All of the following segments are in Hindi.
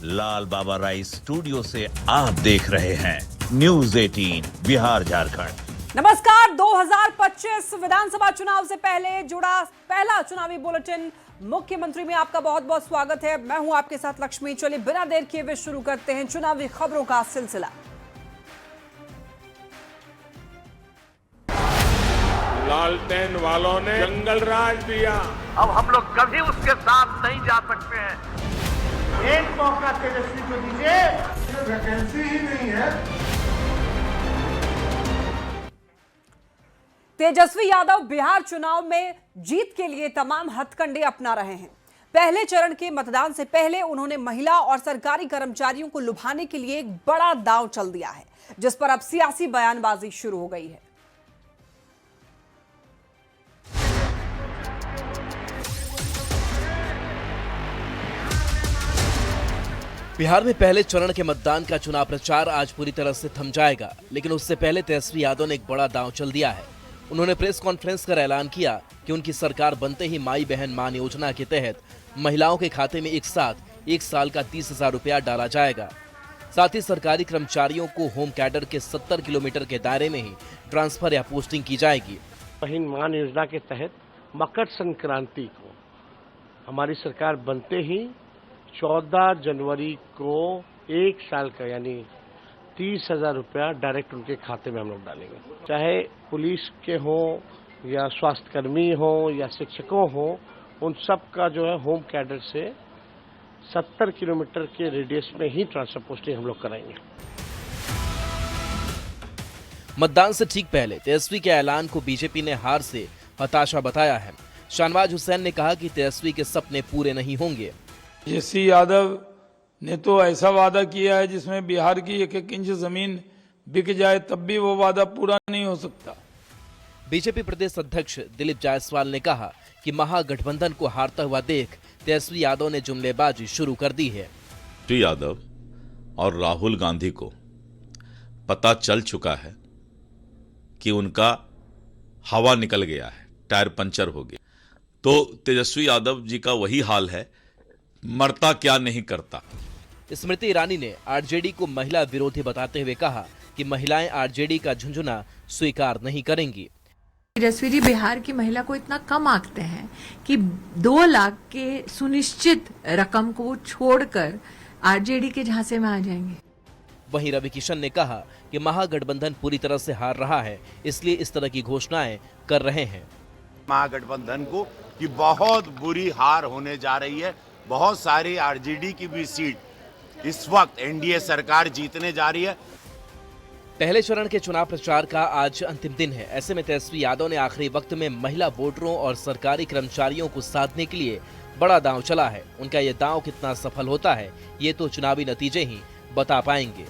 लाल बाबा राय स्टूडियो से आप देख रहे हैं न्यूज 18 बिहार झारखंड। नमस्कार। 2025 विधानसभा चुनाव से पहले जुड़ा पहला चुनावी बुलेटिन मुख्यमंत्री में आपका बहुत बहुत स्वागत है। मैं हूं आपके साथ लक्ष्मी। चलिए बिना देर किए हुए शुरू करते हैं चुनावी खबरों का सिलसिला। लालटेन वालों ने जंगल राज दिया। अब हम लोग कभी उसके साथ नहीं जा सकते हैं। एक मौका तेजस्वी को दीजिए, वैकेंसी ही नहीं है। तेजस्वी यादव बिहार चुनाव में जीत के लिए तमाम हथकंडे अपना रहे हैं। पहले चरण के मतदान से पहले उन्होंने महिला और सरकारी कर्मचारियों को लुभाने के लिए एक बड़ा दांव चल दिया है, जिस पर अब सियासी बयानबाजी शुरू हो गई है। बिहार में पहले चरण के मतदान का चुनाव प्रचार आज पूरी तरह से थम जाएगा, लेकिन उससे पहले तेजस्वी यादव ने एक बड़ा दांव चल दिया है। उन्होंने प्रेस कॉन्फ्रेंस कर ऐलान किया कि उनकी सरकार बनते ही माई बहन मान योजना के तहत महिलाओं के खाते में एक साथ 1 साल का 30,000 रुपया डाला जाएगा। साथ ही सरकारी कर्मचारियों को होम कैडर के 70 किलोमीटर के दायरे में ही ट्रांसफर या पोस्टिंग की जाएगी। बहन मान योजना के तहत मकर संक्रांति को हमारी सरकार बनते ही 14 जनवरी को 1 साल का यानी 30,000 रुपया डायरेक्ट उनके खाते में हम लोग डालेंगे। चाहे पुलिस के हो या स्वास्थ्यकर्मी हो या शिक्षकों हो, उन सब का जो है होम कैडर से 70 किलोमीटर के रेडियस में ही ट्रांसफर पोस्टिंग हम लोग कराएंगे। मतदान से ठीक पहले तेजस्वी के ऐलान को बीजेपी ने हार से हताशा बताया है। शाहनवाज हुसैन ने कहा कि तेजस्वी के सपने पूरे नहीं होंगे। तेजस्वी यादव ने तो ऐसा वादा किया है जिसमें बिहार की 1-1 इंच जमीन बिक जाए तब भी वो वादा पूरा नहीं हो सकता। बीजेपी प्रदेश अध्यक्ष दिलीप जायसवाल ने कहा कि महागठबंधन को हारता हुआ देख तेजस्वी यादव ने जुमलेबाजी शुरू कर दी है। तेजस्वी यादव और राहुल गांधी को पता चल चुका है कि उनका हवा निकल गया है, टायर पंचर हो गया। तो तेजस्वी यादव जी का वही हाल है, मरता क्या नहीं करता। स्मृति ईरानी ने आरजेडी को महिला विरोधी बताते हुए कहा कि महिलाएं आरजेडी का झुंझुना स्वीकार नहीं करेंगी। तेजस्वी जी बिहार की महिला को इतना कम आंकते हैं कि 2 लाख के सुनिश्चित रकम को छोड़कर आरजेडी के झांसे में आ जाएंगे। वहीं रवि किशन ने कहा कि महागठबंधन पूरी तरह से हार रहा है, इसलिए इस तरह की घोषणाएं कर रहे हैं। महागठबंधन को कि बहुत बुरी हार होने जा रही है। बहुत सारी आरजेडी की भी सीट इस वक्त एनडीए सरकार जीतने जा रही है। पहले चरण के चुनाव प्रचार का आज अंतिम दिन है। ऐसे में तेजस्वी यादव ने आखिरी वक्त में महिला वोटरों और सरकारी कर्मचारियों को साधने के लिए बड़ा दांव चला है। उनका ये दांव कितना सफल होता है, ये तो चुनावी नतीजे ही बता पाएंगे।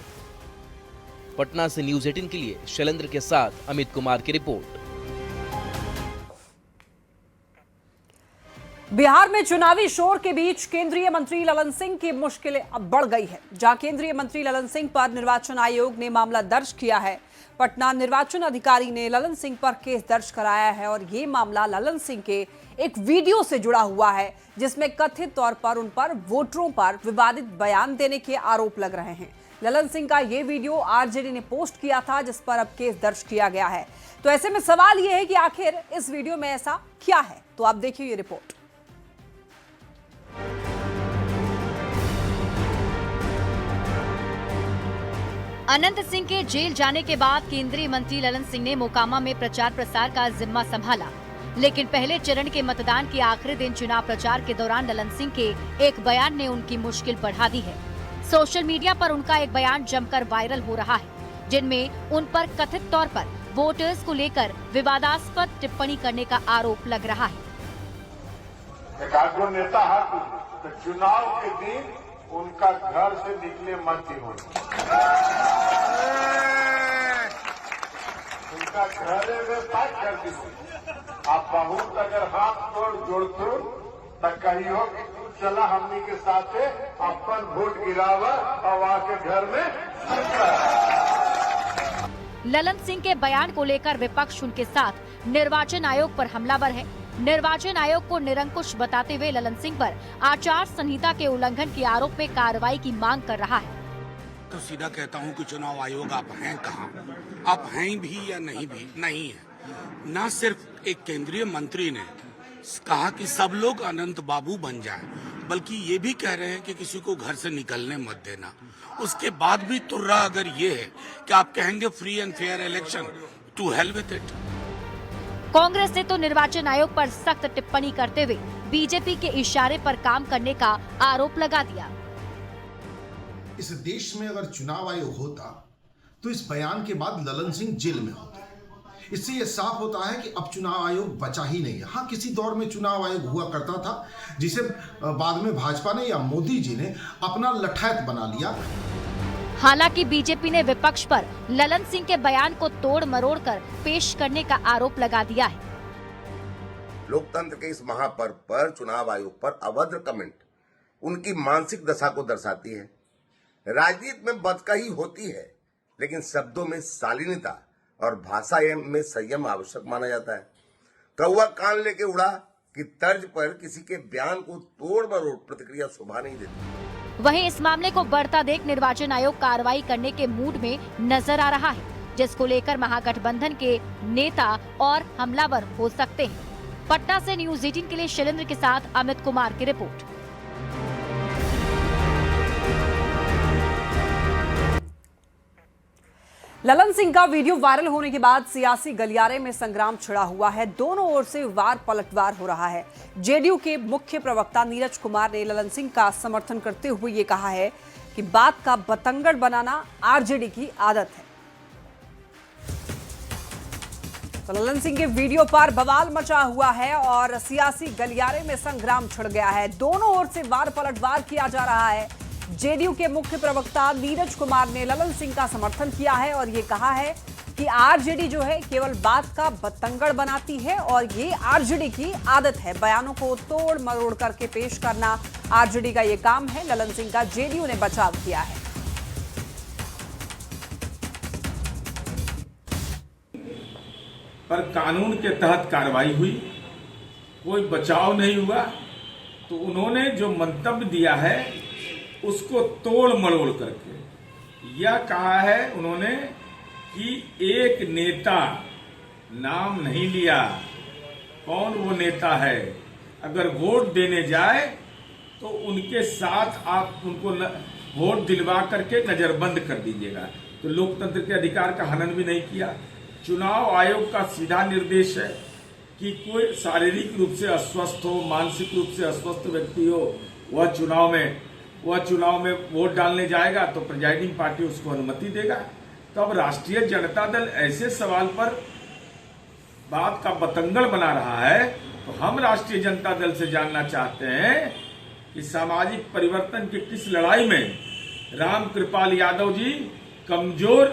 पटना से न्यूज 18 के लिए शैलेंद्र के साथ अमित कुमार की रिपोर्ट। बिहार में चुनावी शोर के बीच केंद्रीय मंत्री ललन सिंह की मुश्किलें अब बढ़ गई है। जहां केंद्रीय मंत्री ललन सिंह पर निर्वाचन आयोग ने मामला दर्ज किया है, पटना निर्वाचन अधिकारी ने ललन सिंह पर केस दर्ज कराया है और ये मामला ललन सिंह के एक वीडियो से जुड़ा हुआ है, जिसमें कथित तौर पर उन पर वोटरों पर विवादित बयान देने के आरोप लग रहे हैं। ललन सिंह का ये वीडियो आरजेडी ने पोस्ट किया था, जिस पर अब केस दर्ज किया गया है। तो ऐसे में सवाल यह है कि आखिर इस वीडियो में ऐसा क्या है। तो आप देखिए ये रिपोर्ट। अनंत सिंह के जेल जाने के बाद केंद्रीय मंत्री ललन सिंह ने मोकामा में प्रचार प्रसार का जिम्मा संभाला, लेकिन पहले चरण के मतदान के आखिरी दिन चुनाव प्रचार के दौरान ललन सिंह के एक बयान ने उनकी मुश्किल बढ़ा दी है। सोशल मीडिया पर उनका एक बयान जमकर वायरल हो रहा है, जिनमें उन पर कथित तौर पर वोटर्स को लेकर विवादास्पद टिप्पणी करने का आरोप लग रहा है। एकाधो नेता है तो चुनाव के दिन उनका घर से निकले मत ही हो, उनका घरे में पैक कर दीजिए। आप बहुत अगर हाथ तोड़ जोड़ते तो कहियो कि तू चला हमनी के साथ अपन वोट गिरावा और आके घर में। ललन सिंह के बयान को लेकर विपक्ष उनके साथ निर्वाचन आयोग पर हमलावर है। निर्वाचन आयोग को निरंकुश बताते हुए ललन सिंह पर आचार संहिता के उल्लंघन के आरोप में कार्रवाई की मांग कर रहा है। तो सीधा कहता हूं कि चुनाव आयोग आप हैं कहां? आप हैं भी या नहीं भी? नहीं है। न सिर्फ एक केंद्रीय मंत्री ने कहा कि सब लोग अनंत बाबू बन जाएं, बल्कि ये भी कह रहे हैं कि किसी को घर से निकलने मत देना। उसके बाद भी तुर्रा अगर ये है कि आप कहेंगे free and fair election, to hell with it. Congress ने तो निर्वाचन आयोग पर सख्त टिप्पणी करते हुए बीजेपी के इशारे पर काम करने का आरोप लगा दिया। इस देश में अगर चुनाव आयोग होता तो इस बयान के बाद ललन सिंह जेल में होते। इससे यह साफ होता है कि अब चुनाव आयोग बचा ही नहीं है। हाँ, किसी दौर में चुनाव आयोग हुआ करता था, जिसे बाद में भाजपा ने या मोदी जी ने अपना लठैत बना लिया। हालांकि बीजेपी ने विपक्ष पर ललन सिंह के बयान को तोड़ मरोड़ कर पेश करने का आरोप लगा दिया है। लोकतंत्र के इस महापर्व पर चुनाव आयोग पर अभद्र कमेंट उनकी मानसिक दशा को दर्शाती है। राजनीति में बदकही होती है, लेकिन शब्दों में शालीनता और भाषा में संयम आवश्यक माना जाता है। कौवा कान लेके उड़ा की तर्ज पर किसी के बयान को तोड़ मरोड़ प्रतिक्रिया शोभा नहीं देती। वहीं इस मामले को बढ़ता देख निर्वाचन आयोग कार्रवाई करने के मूड में नजर आ रहा है, जिसको लेकर महागठबंधन के नेता और हमलावर हो सकते हैं। पटना से न्यूज 18 के लिए शैलेंद्र के साथ अमित कुमार की रिपोर्ट। ललन सिंह का वीडियो वायरल होने के बाद सियासी गलियारे में संग्राम छिड़ा हुआ है। दोनों ओर से वार पलटवार हो रहा है। जेडीयू के मुख्य प्रवक्ता नीरज कुमार ने ललन सिंह का समर्थन करते हुए ये कहा है कि बात का बतंगड़ बनाना आरजेडी की आदत है। तो ललन सिंह के वीडियो पर बवाल मचा हुआ है और सियासी गलियारे में संग्राम छिड़ गया है। दोनों ओर से वार पलटवार किया जा रहा है। जेडीयू के मुख्य प्रवक्ता नीरज कुमार ने ललन सिंह का समर्थन किया है और ये कहा है कि आरजेडी जो है केवल बात का बतंगड़ बनाती है और ये आरजेडी की आदत है। बयानों को तोड़ मरोड़ करके पेश करना आरजेडी का ये काम है। ललन सिंह का जेडीयू ने बचाव किया है। पर कानून के तहत कार्रवाई हुई, कोई बचाव नहीं हुआ। तो उन्होंने जो मंतव्य दिया है उसको तोड़ मरोड़ करके यह कहा है उन्होंने कि एक नेता, नाम नहीं लिया कौन वो नेता है, अगर वोट देने जाए तो उनके साथ आप उनको वोट दिलवा करके नजरबंद कर दीजिएगा। तो लोकतंत्र के अधिकार का हनन भी नहीं किया। चुनाव आयोग का सीधा निर्देश है कि कोई शारीरिक रूप से अस्वस्थ हो, मानसिक रूप से अस्वस्थ व्यक्ति हो, वह चुनाव में वोट डालने जाएगा तो प्रिजाइडिंग पार्टी उसको अनुमति देगा। तो अब राष्ट्रीय जनता दल ऐसे सवाल पर बात का बतंगड़ बना रहा है। तो हम राष्ट्रीय जनता दल से जानना चाहते हैं कि सामाजिक परिवर्तन की किस लड़ाई में रामकृपाल यादव जी कमजोर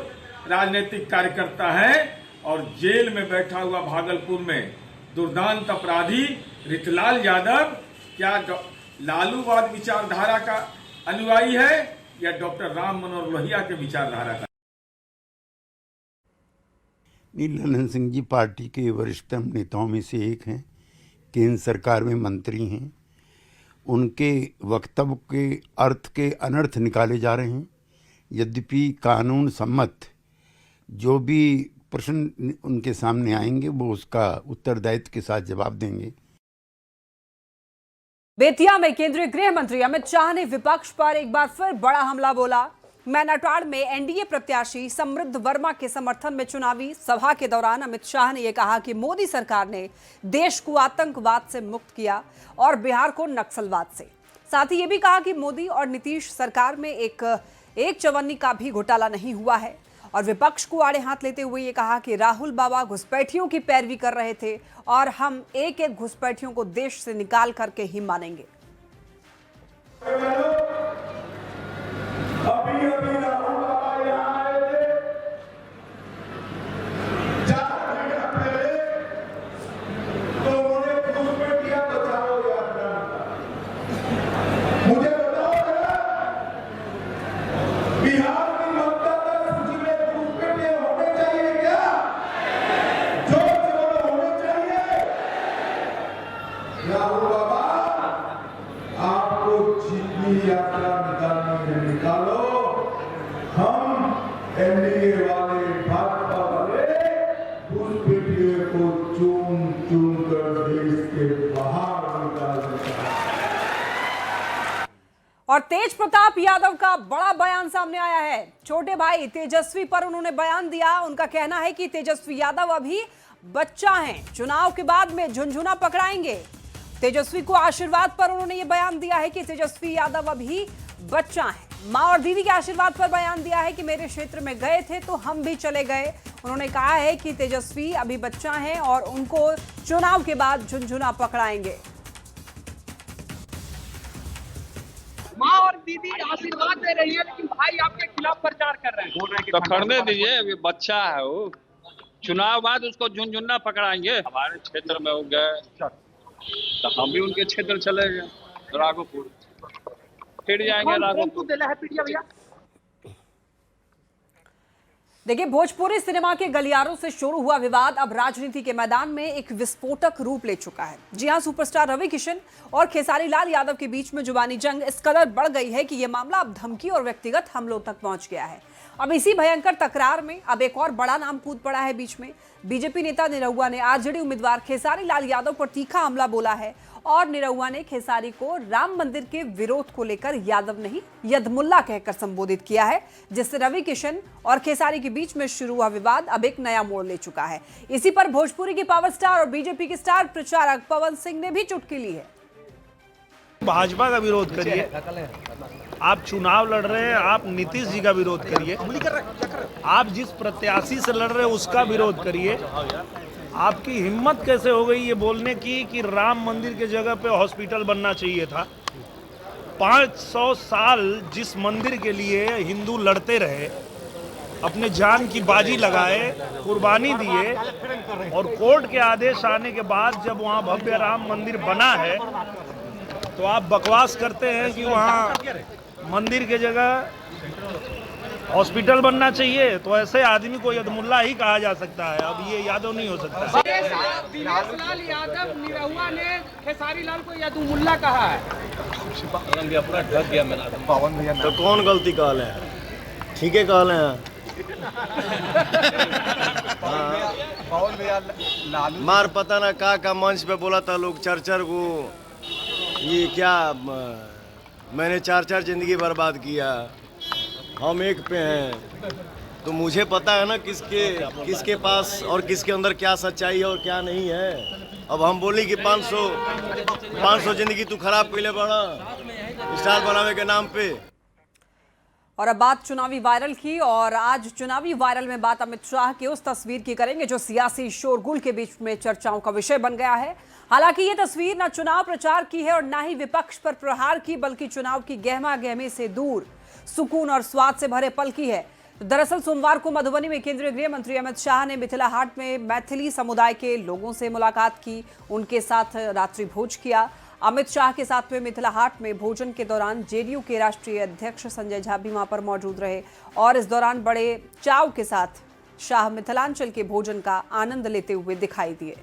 राजनीतिक कार्यकर्ता हैं और जेल में बैठा हुआ भागलपुर में दुर्दांत अपराधी रितलाल यादव क्या लालूवाद विचारधारा का अनुयायी है या डॉक्टर राम मनोहर लोहिया के विचारधारा का? ललन सिंह जी पार्टी के वरिष्ठतम नेताओं में से एक हैं, केंद्र सरकार में मंत्री हैं। उनके वक्तव्य के अर्थ के अनर्थ निकाले जा रहे हैं। यद्यपि कानून सम्मत जो भी प्रश्न उनके सामने आएंगे वो उसका उत्तरदायित्व के साथ जवाब देंगे। बेतिया में केंद्रीय गृह मंत्री अमित शाह ने विपक्ष पर एक बार फिर बड़ा हमला बोला। मैनाटाड़ में एनडीए प्रत्याशी समृद्ध वर्मा के समर्थन में चुनावी सभा के दौरान अमित शाह ने यह कहा कि मोदी सरकार ने देश को आतंकवाद से मुक्त किया और बिहार को नक्सलवाद से। साथ ही ये भी कहा कि मोदी और नीतीश सरकार में एक चवन्नी का भी घोटाला नहीं हुआ है। और विपक्ष को आड़े हाथ लेते हुए ये कहा कि राहुल बाबा घुसपैठियों की पैरवी कर रहे थे और हम एक एक घुसपैठियों को देश से निकाल करके ही मानेंगे। यात्रा निकालनी है निकालो, हम एनडीए वाले भाजपा वाले घुसपैठिए को चुन चुन कर देश के बाहर निकाल देता है। और तेज प्रताप यादव का बड़ा बयान सामने आया है। छोटे भाई तेजस्वी पर उन्होंने बयान दिया। उनका कहना है कि तेजस्वी यादव अभी बच्चा हैं, चुनाव के बाद में झुनझुना पकड़ाएंगे। तेजस्वी को आशीर्वाद पर उन्होंने ये बयान दिया है कि तेजस्वी यादव अभी बच्चा हैं। मां और दीदी के आशीर्वाद पर बयान दिया है कि मेरे क्षेत्र में गए थे तो हम भी चले गए। उन्होंने कहा है कि तेजस्वी अभी बच्चा हैं और उनको चुनाव के बाद झुनझुना पकड़ाएंगे। माँ और दीदी आशीर्वाद दे रही है, लेकिन भाई आपके खिलाफ प्रचार कर रहे हैं। तो करने दीजिए, अभी बच्चा है वो, चुनाव बाद उसको झुनझुना पकड़ाएंगे। हमारे क्षेत्र में हो गए तो हम भी उनके क्षेत्र चले गए, राघोपुर फिर जाएंगे राघोपुर। देखिए, भोजपुरी सिनेमा के गलियारों से शुरू हुआ विवाद अब राजनीति के मैदान में एक विस्फोटक रूप ले चुका है। जी हां, सुपरस्टार रवि किशन और खेसारी लाल यादव के बीच में जुबानी जंग इस कदर बढ़ गई है कि यह मामला अब धमकी और व्यक्तिगत हमलों तक पहुंच गया है। अब इसी भयंकर तकरार में अब एक और बड़ा नाम कूद पड़ा है बीच में। बीजेपी नेता निरहुआ ने आरजेडी उम्मीदवार खेसारी लाल यादव पर तीखा हमला बोला है और निरहुआ ने खेसारी को राम मंदिर के विरोध को लेकर यादव नहीं यदमुल्ला कहकर संबोधित किया है, जिससे रवि किशन और खेसारी के बीच में शुरू हुआ विवाद अब एक नया मोड़ ले चुका है। इसी पर भोजपुरी की पावर स्टार और बीजेपी के स्टार प्रचारक पवन सिंह ने भी चुटकी ली है। भाजपा का विरोध करिए, आप चुनाव लड़ रहे हैं, आप नीतीश जी का विरोध करिए, आप जिस प्रत्याशी से लड़ रहे हैं उसका विरोध करिए। आपकी हिम्मत कैसे हो गई ये बोलने की कि राम मंदिर के जगह पे हॉस्पिटल बनना चाहिए था। 500 साल जिस मंदिर के लिए हिंदू लड़ते रहे, अपने जान की बाजी लगाए, कुर्बानी दिए, और कोर्ट के आदेश आने के बाद जब वहाँ भव्य राम मंदिर बना है तो आप बकवास करते हैं कि वहाँ मंदिर के जगह हॉस्पिटल बनना चाहिए। तो ऐसे आदमी को यदमुल्ला ही कहा जा सकता है, अब ये यादव नहीं हो सकता। दिनेश लाल यादव निरहुआ ने खेसारी लाल को यदमुल्ला कहा है। अपना ढक गया मेरा तो कौन गलती कहले है? ठीक है कहले हैं। मार पता ना का मंच पे बोला था लोग चर को, ये क्या मैंने 4 जिंदगी बर्बाद किया, हम एक पे हैं। तो मुझे पता है ना किसके पास और किसके अंदर क्या सच्चाई है और क्या नहीं है। अब हम बोली कि 500 जिंदगी तू खराब पहले बढ़ा स्टार बनावे के नाम पे। और अब बात चुनावी वायरल की, और आज चुनावी वायरल में बात अमित शाह की उस तस्वीर की करेंगे जो सियासी शोरगुल के बीच में चर्चाओं का विषय बन गया है। हालांकि ये तस्वीर न चुनाव प्रचार की है और न ही विपक्ष पर प्रहार की, बल्कि चुनाव की गहमा गहमी से दूर सुकून और स्वाद से भरे पल की है। दरअसल सोमवार को मधुबनी में केंद्रीय गृह मंत्री अमित शाह ने मिथिला हाट में मैथिली समुदाय के लोगों से मुलाकात की, उनके साथ रात्रि भोज किया। अमित शाह के साथ में मिथिला हाट में भोजन के दौरान जेडीयू के राष्ट्रीय अध्यक्ष संजय झा भी वहां पर मौजूद रहे और इस दौरान बड़े चाव के साथ शाह मिथिलांचल के भोजन का आनंद लेते हुए दिखाई दिए।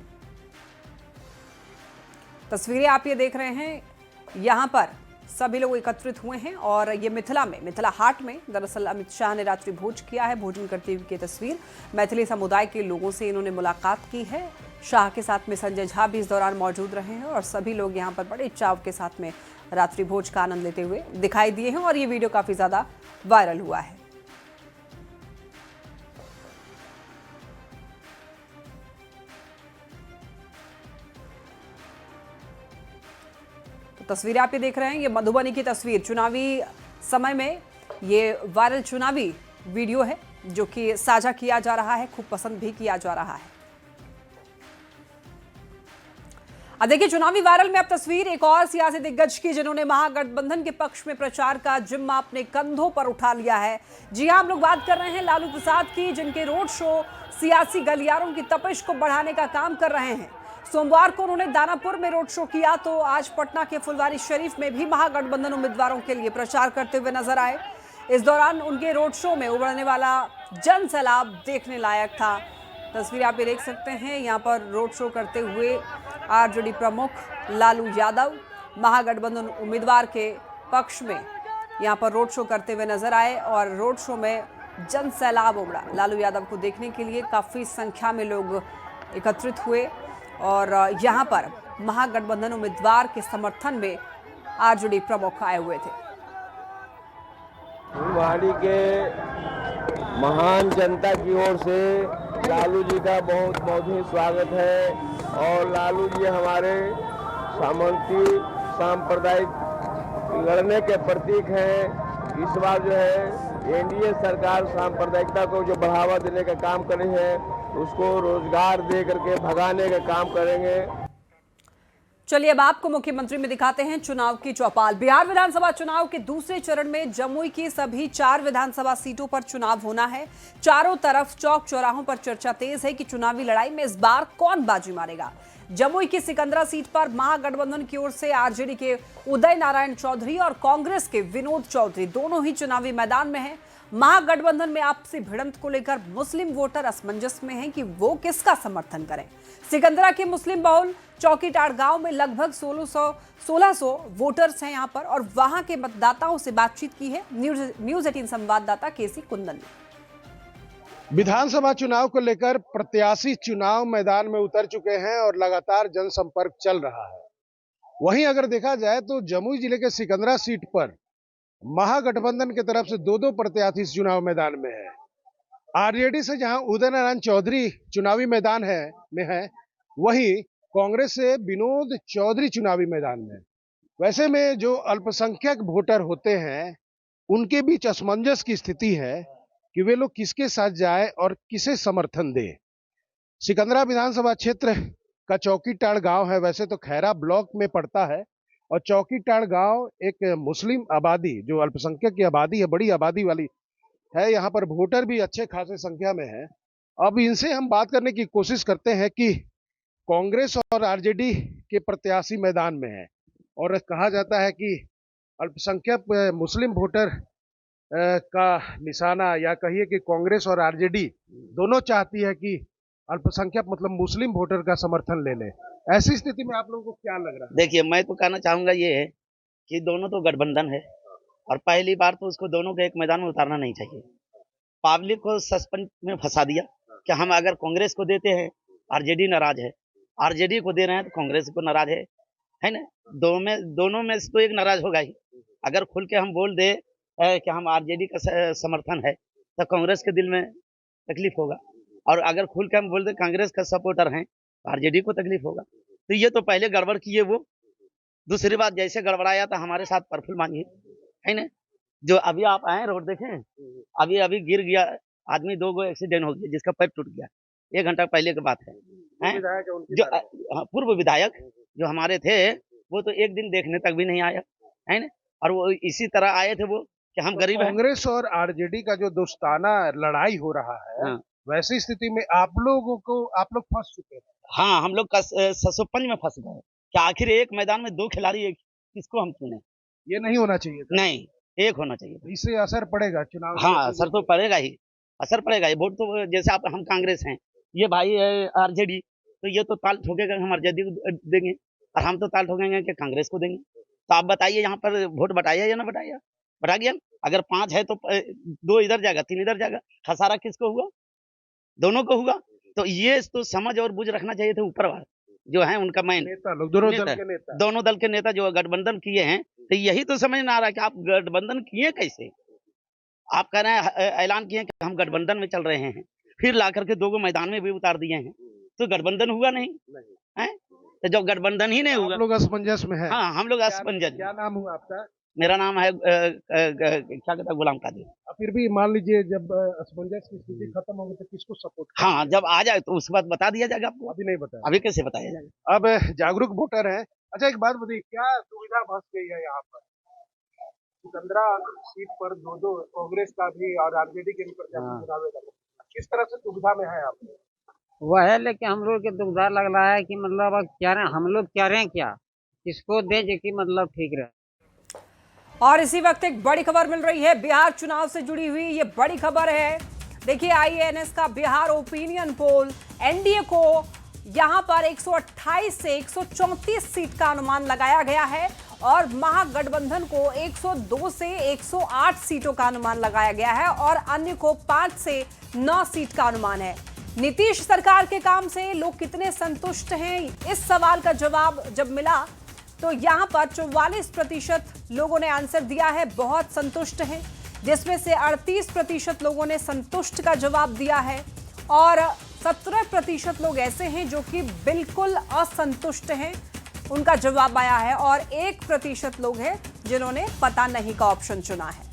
तस्वीरें आप ये देख रहे हैं, यहाँ पर सभी लोग एकत्रित हुए हैं और ये मिथिला हाट में दरअसल अमित शाह ने रात्रि भोज किया है। भोजन करते हुए की तस्वीर, मैथिली समुदाय के लोगों से इन्होंने मुलाकात की है। शाह के साथ में संजय झा भी इस दौरान मौजूद रहे हैं और सभी लोग यहाँ पर बड़े चाव के साथ में रात्रि भोज का आनंद लेते हुए दिखाई दिए हैं और ये वीडियो काफी ज्यादा वायरल हुआ है। तस्वीरें आप ये देख रहे हैं, ये मधुबनी की तस्वीर चुनावी समय में ये वायरल चुनावी वीडियो है जो कि साझा किया जा रहा है, खूब पसंद भी किया जा रहा है। अब देखिए चुनावी वायरल में अब तस्वीर एक और सियासी दिग्गज की जिन्होंने महागठबंधन के पक्ष में प्रचार का जिम्मा अपने कंधों पर उठा लिया है। जी हां, हम लोग बात कर रहे हैं लालू प्रसाद की, जिनके रोड शो सियासी गलियारों की तपिश को बढ़ाने का काम कर रहे हैं। सोमवार को उन्होंने दानापुर में रोड शो किया तो आज पटना के फुलवारी शरीफ में भी महागठबंधन उम्मीदवारों के लिए प्रचार करते हुए नजर आए। इस दौरान उनके रोड शो में उमड़ने वाला जन सैलाब देखने लायक था। तस्वीर आप ये देख सकते हैं, यहाँ पर रोड शो करते हुए आरजेडी प्रमुख लालू यादव महागठबंधन उम्मीदवार के पक्ष में यहां पर रोड शो करते हुए नजर आए और रोड शो में जन सैलाब उमड़ा। लालू यादव को देखने के लिए काफी संख्या में लोग एकत्रित हुए और यहां पर महागठबंधन उम्मीदवार के समर्थन में आरजेडी प्रमुख आए हुए थे। फुलवाड़ी के महान जनता की ओर से लालू जी का बहुत बहुत ही स्वागत है और लालू जी हमारे सामंती सांप्रदायिक लड़ने के प्रतीक हैं। इस बार जो है एनडीए सरकार सांप्रदायिकता को जो बढ़ावा देने का काम कर रही है, उसको रोजगार दे करके भगाने का काम करेंगे। चलिए अब आपको मुख्यमंत्री में दिखाते हैं चुनाव की चौपाल। बिहार विधानसभा चुनाव के दूसरे चरण में जमुई की सभी 4 विधानसभा सीटों पर चुनाव होना है। चारों तरफ चौक चौराहों पर चर्चा तेज है कि चुनावी लड़ाई में इस बार कौन बाजी मारेगा। जमुई की सिकंदरा सीट पर महागठबंधन की ओर से आरजेडी के उदय नारायण चौधरी और कांग्रेस के विनोद चौधरी दोनों ही चुनावी मैदान में हैं। महागठबंधन में आपसी भिड़ंत को लेकर मुस्लिम वोटर असमंजस में हैं कि वो किसका समर्थन करें। सिकंदरा के मुस्लिम बहुल चौकीटाड़ गांव में लगभग 1600 वोटर्स हैं यहां पर और वहां के मतदाताओं से बातचीत की है न्यूज़ 18 संवाददाता केसी कुंदन ने। विधानसभा चुनाव को लेकर प्रत्याशी चुनाव मैदान में उतर चुके हैं और लगातार जनसंपर्क चल रहा है। वहीं अगर देखा जाए तो जमुई जिले के सिकंदरा सीट पर महागठबंधन की तरफ से 2 प्रत्याशी चुनाव मैदान में है। आरजेडी से जहां उदय नारायण चौधरी चुनावी मैदान में है, वहीं कांग्रेस से विनोद चौधरी चुनावी मैदान में। वैसे में जो अल्पसंख्यक वोटर होते हैं, उनके बीच असमंजस की स्थिति है कि वे लोग किसके साथ जाए और किसे समर्थन दे। सिकंदरा विधानसभा क्षेत्र का चौकीटाड़ गांव है, वैसे तो खैरा ब्लॉक में पड़ता है और चौकीटाड़ गांव एक मुस्लिम आबादी, जो अल्पसंख्यक की आबादी है, बड़ी आबादी वाली है। यहाँ पर वोटर भी अच्छे खासे संख्या में है। अब इनसे हम बात करने की कोशिश करते हैं कि कांग्रेस और आरजेडी के प्रत्याशी मैदान में है और कहा जाता है कि अल्पसंख्यक मुस्लिम वोटर का निशाना, या कहिए कि कांग्रेस और आरजेडी दोनों चाहती है कि अल्पसंख्यक मतलब मुस्लिम वोटर का समर्थन ले ले। ऐसी स्थिति में आप लोगों को क्या लग रहा है? देखिए, मैं तो कहना चाहूंगा ये है कि दोनों तो गठबंधन है और पहली बार तो उसको दोनों को एक मैदान में उतारना नहीं चाहिए। पब्लिक को सस्पेंस में फंसा दिया कि हम अगर कांग्रेस को देते हैं आरजेडी नाराज है, आरजेडी को दे रहे हैं तो कांग्रेस को नाराज है ना। दोनों में से तो एक नाराज होगा ही। अगर खुल के हम बोल दे कि हम आरजेडी का समर्थन है तो कांग्रेस के दिल में तकलीफ होगा, और अगर खुल के हम बोल दे कांग्रेस का सपोर्टर हैं तो आरजेडी को तकलीफ होगा। तो ये तो पहले गड़बड़ किए वो। दूसरी बात, जैसे गड़बड़ाया तो हमारे साथ परफुल मांगिए, है ना। जो अभी आप आए रोड देखें, अभी गिर गया आदमी, 2 एक्सीडेंट हो गया जिसका पैर टूट गया, 1 घंटा पहले की बात है। जो पूर्व विधायक जो हमारे थे वो तो एक दिन देखने तक भी नहीं आया, है ना। और वो इसी तरह आए थे वो कि हम गरीब हैं। कांग्रेस और आरजेडी का जो दोस्ताना लड़ाई हो रहा है, वैसी स्थिति में आप लोग फंस चुके हैं। हाँ, हम लोग ससुपंज में फंस गए कि आखिर एक मैदान में 2 खिलाड़ी किसको हम चुने। ये नहीं होना चाहिए था। नहीं, एक होना चाहिए। इससे असर पड़ेगा चुनाव? हाँ, असर तो पड़ेगा ही, असर पड़ेगा ही। वोट तो जैसे आप हम कांग्रेस हैं, ये भाई है आरजेडी, तो ये तो ताल ठोकेगा हम आरजेडी को देंगे और हम तो ताल ठोकेंगे कि कांग्रेस को देंगे। तो आप बताइए यहाँ पर वोट बटाया या ना बटाया? बटा गया। अगर 5 है तो 2 इधर जाएगा, 3 इधर जाएगा। खसारा किसको हुआ? दोनों को हुआ। तो ये तो समझ और बुझ रखना चाहिए थे ऊपर वाले जो है उनका मैन नेता लोग, दोनों दल के नेता जो गठबंधन किए हैं। तो यही तो समझ ना आ रहा कि आप गठबंधन किए कैसे। आप कह रहे हैं, ऐलान किए कि हम गठबंधन में चल रहे हैं, फिर ला करके 2 मैदान में भी उतार दिए हैं, तो गठबंधन हुआ नहीं है। तो जब गठबंधन ही नहीं हुआ, लोग असमंजस में है। हाँ, हम लोग असमंजस। क्या नाम हुआ आपका? मेरा नाम है क्या कहता है, गुलाम कादिर। फिर भी मान लीजिए जब असमंजस की स्थिति खत्म होगी तो किसको सपोर्ट? हाँ, जब आ जाए तो उसके बाद बता दिया जाएगा आपको। अभी नहीं बताया। अभी कैसे बताया जाएगा? अब जागरूक वोटर हैं। अच्छा, एक बात बताइए, क्या सुविधा फंस गई है यहाँ पर? सिकंदरा सीट पर 2 कांग्रेस का भी और आरजेडी के भी प्रत्याशी चुनाव लड़ रहे हैं। किस तरह से दुविधा में है आप? वह है, लेकिन हम लोग के दुखदार लग रहा है कि मतलब अब क्या रहे हम लोग, क्या रहे क्या किसको दें जो कि मतलब ठीक रहे। और इसी वक्त एक बड़ी खबर मिल रही है बिहार चुनाव से जुड़ी हुई। ये बड़ी खबर है, देखिए IANS का बिहार ओपिनियन पोल एनडीए को यहां पर 128 से 134 सीट का अनुमान लगाया गया है और महागठबंधन को 102 से 108 सीटों का अनुमान लगाया गया है और अन्य को 5 से 9 सीट का अनुमान है। नीतीश सरकार के काम से लोग कितने संतुष्ट हैं, इस सवाल का जवाब जब मिला तो यहां पर 44% लोगों ने आंसर दिया है बहुत संतुष्ट हैं, जिसमें से 38% लोगों ने संतुष्ट का जवाब दिया है और 17% लोग ऐसे हैं जो कि बिल्कुल असंतुष्ट हैं, उनका जवाब आया है और 1% लोग हैं जिन्होंने पता नहीं का ऑप्शन चुना है।